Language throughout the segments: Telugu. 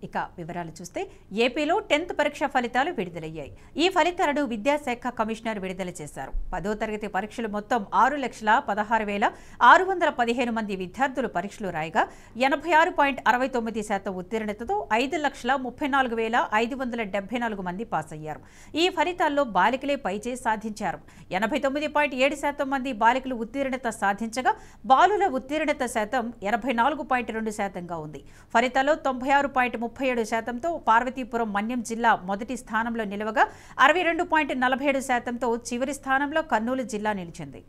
ఇక వివరాలు చూస్తే ఏపీలో 10th పరీక్ష ఫలితాలు విడుదలయ్యాయి. ఈ ఫలితాలను విద్యాశాఖ కమిషనర్ విడుదల చేశారు. 10వ తరగతి పరీక్షలు మొత్తం 6,16,615 మంది విద్యార్థులు పరీక్షలు రాయగా 86.69% ఉత్తీర్ణతతో 5,34,574 మంది పాస్ అయ్యారు. ఈ ఫలితాల్లో బాలికలే పైచేయి సాధించారు. 89.7% మంది బాలికలు ఉత్తీర్ణత సాధించగా బాలుల ఉత్తీర్ణత శాతం 84.2%గా ఉంది. ఫలితాల్లో 96.37%తో పార్వతీపురం మన్యం జిల్లా మొదటి స్థానంలో నిలవగా 62.47%తో చివరి స్థానంలో కర్నూలు జిల్లా నిలిచింది.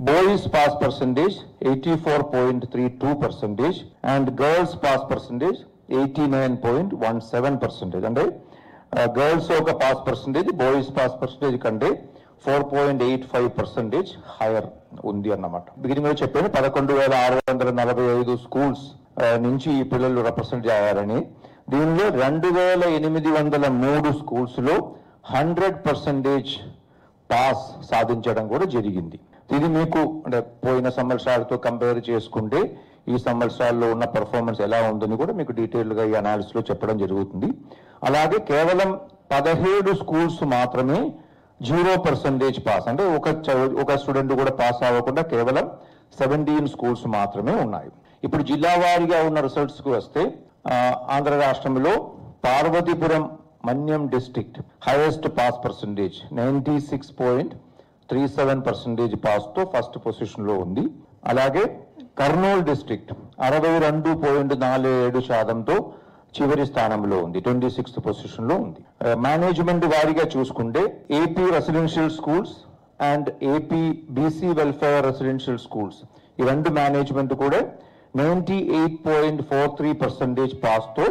Boys pass percentage 84.32% and girls pass percentage 89.17%. అంటే girls ఒక pass percentage, boys pass percentage కంటే 4.85% హైయర్ ఉంది అన్నమాట. బిగినింగ్ లో చెప్పాను 11,645 స్కూల్స్ నుంచి ఈ పిల్లలు రిప్రజెంట్ అయ్యారని. దీనిలో 2,803 స్కూల్స్ లో 100% పాస్ సాధించడం కూడా జరిగింది. ఇది మీకు అంటే పోయిన సంవత్సరాలతో కంపేర్ చేసుకుంటే ఈ సంవత్సరాల్లో ఉన్న పర్ఫార్మెన్స్ ఎలా ఉందని కూడా మీకు డీటెయిల్ గా ఈ అనాలిసిస్ లో చెప్పడం జరుగుతుంది. అలాగే కేవలం 17 స్కూల్స్ మాత్రమే 0% పాస్, అంటే ఒక స్టూడెంట్ కూడా పాస్ అవ్వకుండా కేవలం 17 స్కూల్స్ మాత్రమే ఉన్నాయి. ఇప్పుడు జిల్లా వారీగా ఉన్న రిజల్ట్స్ కు వస్తే ఆంధ్ర రాష్ట్రంలో Parvathipuram Manyam district highest pass percentage 96.37% pass తో ఫస్ట్ పొజిషన్ లో ఉంది. అలాగే కర్నూలు డిస్ట్రిక్ట్ 62.47%తో చివరి స్థానంలో ఉంది, 26th పొజిషన్ లో ఉంది. మేనేజ్మెంట్ వారీగా చూసుకుంటే AP residential schools and AP BC welfare residential schools ఈ రెండు మేనేజ్మెంట్ కూడా 98.43% పాస్ తో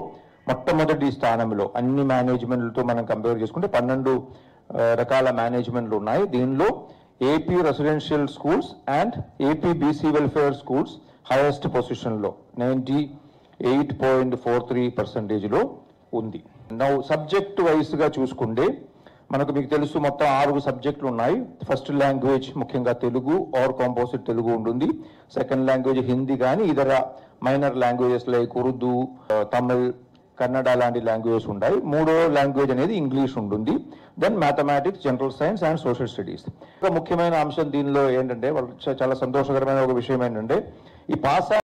మొట్టమొదటి స్థానంలో. అన్ని మేనేజ్మెంట్లతో మనం కంపేర్ చేసుకుంటే 12 రకాల మేనేజ్మెంట్లు ఉన్నాయి. దీనిలో AP residential schools and AP BC welfare schools highest position లో 98.43% లో ఉంది. నౌ సబ్జెక్ట్ వైజ్ గా చూసుకుంటే మీకు తెలుసు మొత్తం 6 సబ్జెక్టులు ఉన్నాయి. ఫస్ట్ లాంగ్వేజ్ ముఖ్యంగా తెలుగు ఆర్ కాంపోజిట్ తెలుగు ఉంటుంది. సెకండ్ లాంగ్వేజ్ హిందీ కానీ ఇతర minor languages like Urdu, Tamil, Kannada లాంటి లాంగ్వేజెస్ ఉంటాయి. మూడో లాంగ్వేజ్ అనేది ఇంగ్లీష్ ఉంటుంది. Then mathematics, general science and social studies. ఒక ముఖ్యమైన అంశం దీనిలో ఏంటంటే చాలా సంతోషకరమైన ఒక విషయం ఏంటంటే ఈ పాస్